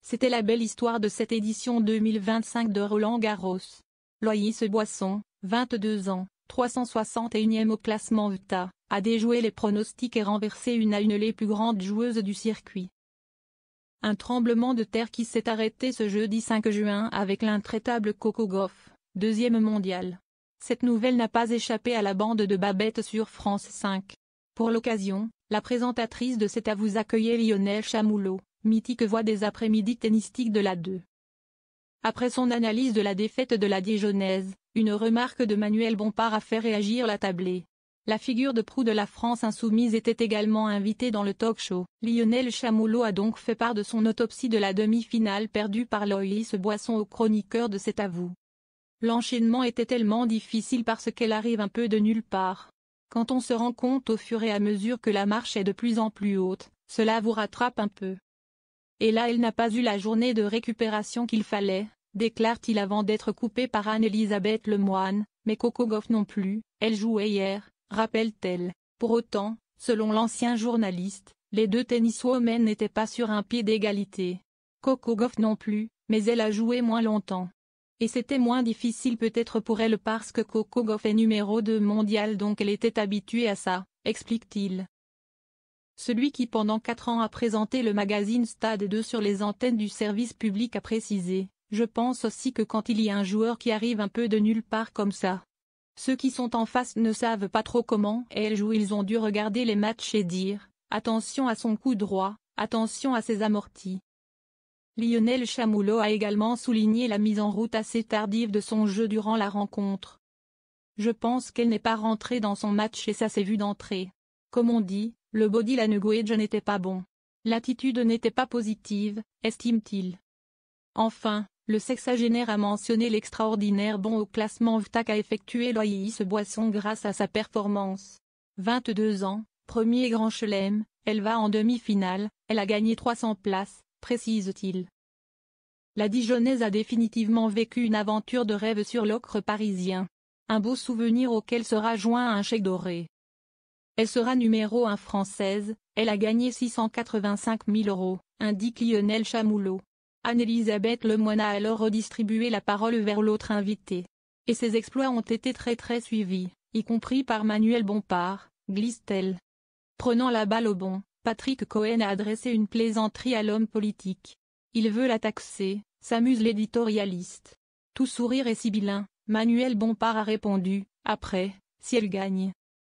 C'était la belle histoire de cette édition 2025 de Roland-Garros. Loïs Boisson, 22 ans, 361e au classement VTA, a déjoué les pronostics et renversé 1-1 les plus grandes joueuses du circuit. Un tremblement de terre qui s'est arrêté ce jeudi 5 juin avec l'intraitable Coco Gauff, deuxième mondiale. Cette nouvelle n'a pas échappé à la bande de Babette sur France 5. Pour l'occasion, la présentatrice de C'est à vous accueillait Lionel Chamoulot, mythique voix des après-midi tennistiques de la 2. Après son analyse de la défaite de la Dijonnaise, une remarque de Manuel Bompard a fait réagir la tablée. La figure de proue de la France insoumise était également invitée dans le talk-show. Lionel Chamoulot a donc fait part de son autopsie de la demi-finale perdue par Loïs Boisson au chroniqueur de C'est à vous. L'enchaînement était tellement difficile parce qu'elle arrive un peu de nulle part. Quand on se rend compte au fur et à mesure que la marche est de plus en plus haute, cela vous rattrape un peu. Et là elle n'a pas eu la journée de récupération qu'il fallait, déclare-t-il avant d'être coupé par Anne-Elisabeth Lemoine, mais Coco Gauff non plus, elle jouait hier, rappelle-t-elle. Pour autant, selon l'ancien journaliste, les deux tenniswomen n'étaient pas sur un pied d'égalité. Coco Gauff non plus, mais elle a joué moins longtemps. Et c'était moins difficile peut-être pour elle parce que Coco Gauff est numéro 2 mondial donc elle était habituée à ça, explique-t-il. Celui qui pendant 4 ans a présenté le magazine Stade 2 sur les antennes du service public a précisé, je pense aussi que quand il y a un joueur qui arrive un peu de nulle part comme ça, ceux qui sont en face ne savent pas trop comment elle joue, ils ont dû regarder les matchs et dire, attention à son coup droit, attention à ses amortis. Lionel Chamoulot a également souligné la mise en route assez tardive de son jeu durant la rencontre. Je pense qu'elle n'est pas rentrée dans son match et ça s'est vu d'entrée. Comme on dit, le body language n'était pas bon. L'attitude n'était pas positive, estime-t-il. Enfin, le sexagénaire a mentionné l'extraordinaire bond au classement VTA qu'a effectué Loïs Boisson grâce à sa performance. 22 ans, premier grand chelem, elle va en demi-finale, elle a gagné 300 places, précise-t-il. La Dijonnaise a définitivement vécu une aventure de rêve sur l'ocre parisien. Un beau souvenir auquel sera joint un chèque doré. Elle sera numéro 1 française, elle a gagné 685 000 €, indique Lionel Chamoulot. Anne-Elisabeth Lemoine a alors redistribué la parole vers l'autre invité. Et ses exploits ont été très suivis, y compris par Manuel Bompard, glisse-t-elle. Prenant la balle au bon, Patrick Cohen a adressé une plaisanterie à l'homme politique. Il veut la taxer, s'amuse l'éditorialiste. Tout sourire et sibyllin, Manuel Bompard a répondu, après, si elle gagne.